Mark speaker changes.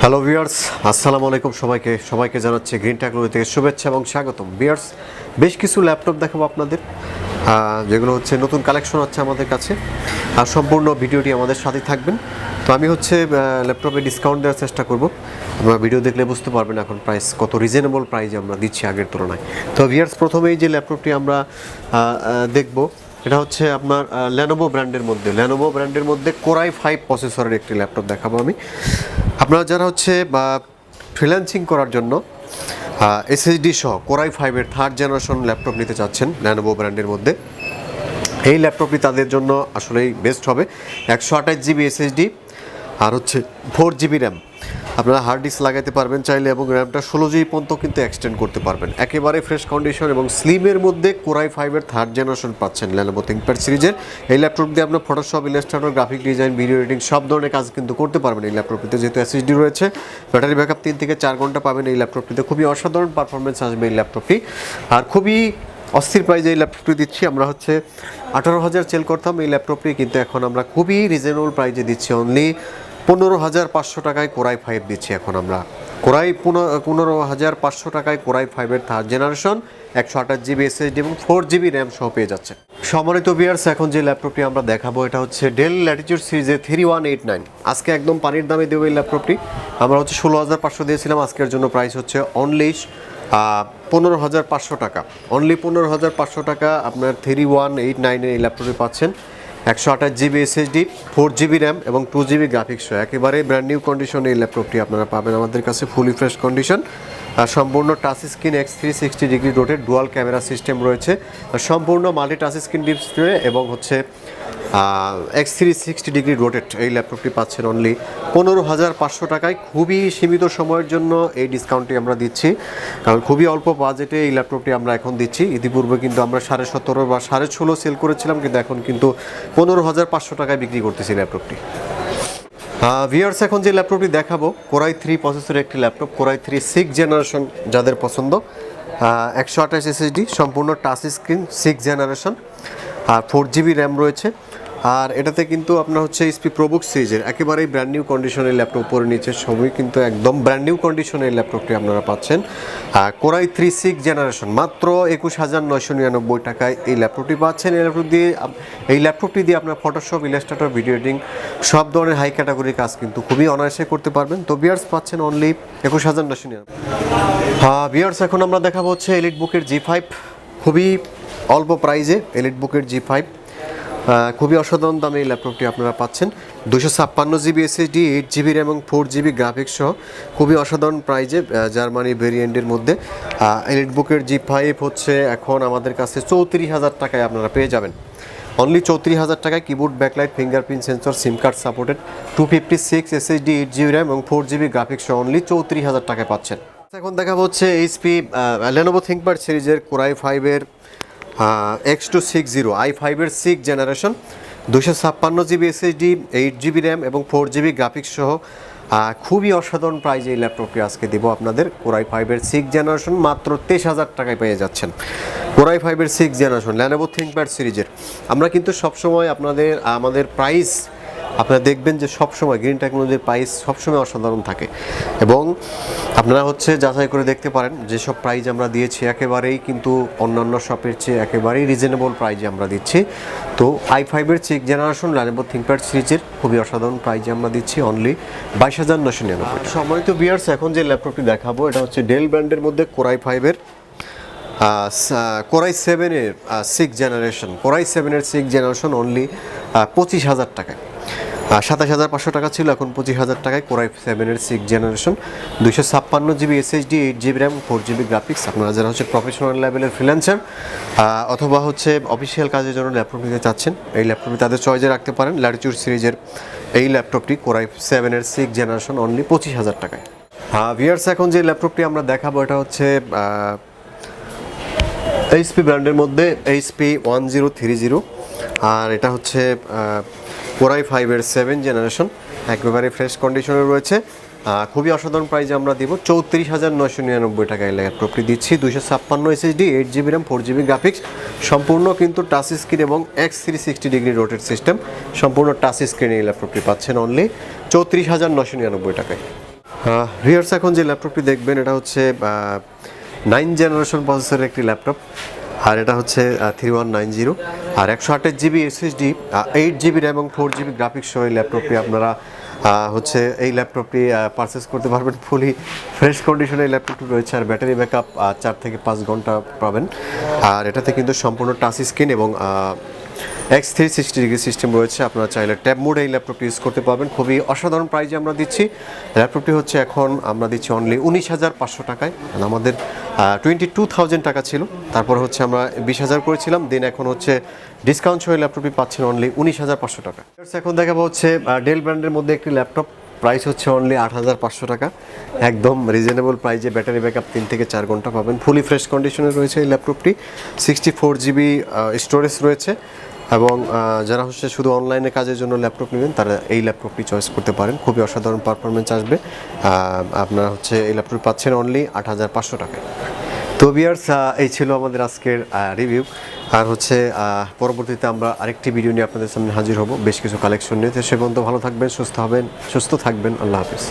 Speaker 1: Hello viewers, আসসালামু আলাইকুম সবাইকে জানাচ্ছি গ্রিন টেকনোলজি থেকে শুভেচ্ছা এবং স্বাগতম। ভিউয়ার্স, বেশ কিছু ল্যাপটপ দেখাবো আপনাদের, যেগুলো হচ্ছে নতুন কালেকশন আছে আমাদের কাছে। আর সম্পূর্ণ ভিডিওটি আমাদের সাথে থাকবেন। তো আমি হচ্ছে ল্যাপটপে ডিসকাউন্ট দেওয়ার চেষ্টা করব। আপনারা ভিডিও দেখলে বুঝতে পারবেন এখন প্রাইস কত রিজনেবল প্রাইসে আমরা দিচ্ছি আগের তুলনায়। তো ভিউয়ার্স, প্রথমেই যে ল্যাপটপটি আমরা দেখব, এটা হচ্ছে আপনার লেনোভো ব্র্যান্ডের মধ্যে কোরাই 5 প্রসেসরের একটি ল্যাপটপ দেখাবো আমি। আপনারা যারা হচ্ছে ফ্রিল্যান্সিং করার জন্য এসএসডি সহ কোরাই 5-এর 3rd জেনারেশন ল্যাপটপ নিতে চাচ্ছেন লেনোভো ব্র্যান্ডের মধ্যে, এই ল্যাপটপটি তাদের জন্য আসলেই বেস্ট হবে। 128 জিবি এসএসডি আর হচ্ছে 4 জিবি র্যাম। আপনারা হার্ড ডিস্ক লাগাতে পারবেন চাইলে, এবং র্যামটা 16 জিবি পর্যন্ত কিন্তু এক্সটেন্ড করতে পারবেন। একেবারে ফ্রেশ কন্ডিশন এবং স্লিমের মধ্যে কোরাই 5-এর 3rd জেনারেশন পাচ্ছেন লেনোভো থিংকপ্যাড সিরিজের। এই ল্যাপটপ দিয়ে আপনার Photoshop, Illustrator, graphic design, video editing সব ধরনের কাজ কিন্তু করতে পারবেন এই ল্যাপটপটিতে, যেহেতু এসএসডি রয়েছে। ব্যাটারি ব্যাকআপ 3 থেকে 4 ঘন্টা পাবেন এই ল্যাপটপটিতে। খুবই অসাধারণ পারফরমেন্স আসবে এই ল্যাপটপটি, আর খুবই অস্থির প্রাইজে এই ল্যাপটপটি দিচ্ছি। আমরা হচ্ছে 18,000 সেল করতাম এই ল্যাপটপটি, কিন্তু এখন আমরা খুবই রিজনেবল প্রাইজে দিচ্ছি। অনলি 15,500 টাকায় কোরাই 5 দিচ্ছি এখন আমরা। 15,500 টাকায় কোরাই 5-এর 3rd জেনারেশন 128 জিবি এসএসডি এবং 4 জিবি র্যাম সহ পেয়ে যাচ্ছে। সম্মানিত ভিউয়ার্স, এখন যে ল্যাপটপটি আমরা দেখাবো এটা হচ্ছে ডেল ল্যাটিটিউড সিরিজের 3189। আজকে একদম পানির দামে দেবো এই ল্যাপটপটি। আমরা হচ্ছে 16,500 দিয়েছিলাম, আজকের জন্য প্রাইস হচ্ছে অনলি 15,500 টাকা। অনলি 15,500 টাকা আপনার 3189-এর এই ল্যাপটপটি পাচ্ছেন। 128 জিবি এসএসডি, 4 জিবি র্যাম এবং 2 জিবি গ্রাফিক্স সহ একেবারে ব্র্যান্ড নিউ কন্ডিশনে এই ল্যাপটপটি আপনারা পাবেন আমাদের কাছে, ফুলি ফ্রেশ কন্ডিশন। আর সম্পূর্ণ touch screen, X360 degree rotate dual camera system রয়েছে, সম্পূর্ণ মাল্টি টাচ স্ক্রিন ডিসপ্লে এবং হচ্ছে X360 ডিগ্রি রোটেট এই ল্যাপটপটি পাচ্ছেন অনলি 15,500 টাকায়। খুবই সীমিত সময়ের জন্য এই ডিসকাউন্টটি আমরা দিচ্ছি, কারণ খুবই অল্প বাজেটে এই ল্যাপটপটি আমরা এখন দিচ্ছি। ইতিপূর্বে কিন্তু আমরা 17.5 বা 16.5 সেল করেছিলাম, কিন্তু এখন কিন্তু 15,500 টাকায় বিক্রি করতেছি ল্যাপটপটি। ভিউয়ার্স, এখন যে ল্যাপটপটি দেখাবো কোরাই 3 প্রসেসরের একটি ল্যাপটপ, কোরাই 3 6 জেনারেশন যাদের পছন্দ। 128 এসএসডি, সম্পূর্ণ টাচ স্ক্রিন, 6 জেনারেশন, আর 4 জিবি র্যাম রয়েছে। আর এটাতে কিন্তু আপনার হচ্ছে এইচপি প্রোবুক সিরিজের একেবারেই ব্র্যান্ড নিউ কন্ডিশনের ল্যাপটপ, উপরে নিচে সবই কিন্তু একদম ব্র্যান্ড নিউ কন্ডিশনের ল্যাপটপটি আপনারা পাচ্ছেন। কোরাই 3 6 জেনারেশন মাত্র 21,999 টাকায় এই ল্যাপটপটি পাচ্ছেন। এই ল্যাপটপটি দিয়ে আপনার ফটোশপ, ইলাস্ট্রেটর, ভিডিও এডিটিং সব ধরনের হাই ক্যাটাগরির কাজ কিন্তু খুবই অনায়াসে করতে পারবেন। তো ভিউয়ার্স, পাচ্ছেন অনলি 21,999। ভিউয়ার্স, এখন আমরা দেখাবো হচ্ছে এলিট বুকের G5, খুবই অল্প প্রাইজে এলিট বুকের G5, খুবই অসাধারণ দামে এই ল্যাপটপটি আপনারা পাচ্ছেন। 256 জিবি এসএসডি, 8 জিবি র্যাম এবং 4 জিবি গ্রাফিক্স সহ খুবই অসাধারণ প্রাইজে জার্মানি ভেরিয়েন্টের মধ্যে এলিট বুকের G5 হচ্ছে এখন আমাদের কাছে 34,000 টাকায় আপনারা পেয়ে যাবেন। অনলি 34,000 টাকায় কিবোর্ড, ব্যাকলাইট, ফিঙ্গারপ্রিন্ট সেন্সর, সিম card supported, 256 SSD, 8 GB RAM এবং 4 জিবি গ্রাফিক্স সহ অনলি 34,000 টাকায় পাচ্ছেন। এখন দেখাবো হচ্ছে এইচপি লেনোভো থিংকপ্যাড সিরিজের কোরাই 5-এর X260 i5-এর 6 generation, 256 GB SSD, 8 GB RAM এবং 4 জিবি গ্রাফিক্স সহ খুবই অসাধারণ প্রাইজে এই ল্যাপটপটি আজকে দেব আপনাদের। কোরাই 5-এর 6 জেনারেশন মাত্র 23,000 টাকায় পেয়ে যাচ্ছেন। কোরাই 5-এর 6 জেনারেশন লেনোভো থিংকপ্যাড সিরিজের। আমরা কিন্তু সবসময় আমাদের প্রাইস আপনারা দেখবেন যে সবসময় গ্রিন টেকনোলজির প্রাইস সবসময় অসাধারণ থাকে, এবং আপনারা হচ্ছে যাচাই করে দেখতে পারেন যেসব প্রাইস আমরা দিয়েছি একেবারেই কিন্তু অন্যান্য শপের চেয়ে একেবারেই রিজনেবল প্রাইজে আমরা দিচ্ছি। তো i5-এর 6 জেনারেশন লেনোভো থিংকপ্যাড সিরিজের খুবই অসাধারণ প্রাইজে আমরা দিচ্ছি অনলি 22,999। সম্মানিত ভিউয়ার্স, এখন যে ল্যাপটপটি দেখাবো এটা হচ্ছে ডেল ব্র্যান্ডের মধ্যে কোরাই 5-এর কোরাই 7-এর 6 জেনারেশন, কোরাই 7-এর 6 জেনারেশন অনলি 25,000 টাকায়। 27,500 টাকা ছিল, এখন 25,000 টাকায় কোরাই 7-এর 6 generation, 256 GB SSD, 8 GB RAM, 4 GB graphics. আপনারা যারা হচ্ছে প্রফেশনাল লেভেলের ফ্রিল্যান্সার অথবা হচ্ছে অফিসিয়াল কাজের জন্য ল্যাপটপ নিতে চাচ্ছেন, এই ল্যাপটপটি তাদের চয়েসে রাখতে পারেন। ল্যাটিটিউড সিরিজের এই ল্যাপটপটি কোরাই 7-এর 6 জেনারেশন অনলি 25,000 টাকায়। ভিউয়ার্স, এখন যে ল্যাপটপটি আমরা দেখাবো এটা হচ্ছে এইচপি ব্র্যান্ডের মধ্যে এইচপি 1030, আর এটা হচ্ছে কোরাই 5-এর 7 জেনারেশন, একেবারে ফ্রেশ কন্ডিশনে রয়েছে। খুবই অসাধারণ প্রাইজে আমরা দিব 34,999 টাকায় ল্যাপটপটি দিচ্ছি। 256 SSD, 8 GB RAM, 4 GB graphics, সম্পূর্ণ কিন্তু টাচ স্ক্রিন এবং X360 ডিগ্রি রোটেট সিস্টেম, সম্পূর্ণ টাচ স্ক্রিন এই ল্যাপটপটি পাচ্ছেন অনলি 34,999 টাকায়। ভিউয়ার্স, এখন যে ল্যাপটপটি দেখবেন এটা হচ্ছে 9 জেনারেশন প্রসেসরের একটি ল্যাপটপ, আর এটা হচ্ছে 3190, আর 128 জিবি এসএসডি, 8 জিবি র্যাম এবং 4 জিবি গ্রাফিক্স সহ এই ল্যাপটপটি আপনারা হচ্ছে এই ল্যাপটপটি পারচেস করতে পারবেন। ফুলি ফ্রেশ কন্ডিশনে এই ল্যাপটপটি রয়েছে, আর ব্যাটারি ব্যাকআপ 4 থেকে 5 ঘন্টা পাবেন। আর এটাতে কিন্তু সম্পূর্ণ টাচ স্ক্রিন এবং X360 ডিগ্রি সিস্টেম রয়েছে। আপনারা চাইলে ট্যাব মোডে এই ল্যাপটপটি ইউজ করতে পারবেন। খুবই অসাধারণ প্রাইজে আমরা দিচ্ছি। ল্যাপটপটি হচ্ছে এখন আমরা দিচ্ছি অনলি 19,500 টাকায়। আমাদের 22,000 টাকা ছিল, তারপর হচ্ছে আমরা 20,000 করেছিলাম, দেন এখন হচ্ছে ডিসকাউন্ট সহ ল্যাপটপটি পাচ্ছেন অনলি 19,500 টাকা। এখন দেখাবো হচ্ছে ডেল ব্র্যান্ডের মধ্যে একটি ল্যাপটপ, প্রাইস হচ্ছে অনলি 8,500 টাকা। একদম রিজনেবল প্রাইজে ব্যাটারি ব্যাকআপ 3 থেকে 4 ঘন্টা পাবেন। ফুলি ফ্রেশ কন্ডিশনে রয়েছে এই ল্যাপটপটি। 64 জিবি স্টোরেজ রয়েছে, এবং যারা হচ্ছে শুধু অনলাইনে কাজের জন্য ল্যাপটপ নেবেন তারা এই ল্যাপটপটি চয়েস করতে পারেন। খুবই অসাধারণ পারফরমেন্স আসবে। আপনারা হচ্ছে এই ল্যাপটপ পাচ্ছেন অনলি 8,500 টাকায়। তো ভিউয়ার্স, এই ছিল আমাদের আজকের রিভিউ। আর হচ্ছে পরবর্তীতে আমরা আরেকটি ভিডিও নিয়ে আপনাদের সামনে হাজির হব বেশ কিছু কালেকশন নিয়ে। সে পর্যন্ত ভালো থাকবেন, সুস্থ থাকবেন। আল্লাহ হাফিজ।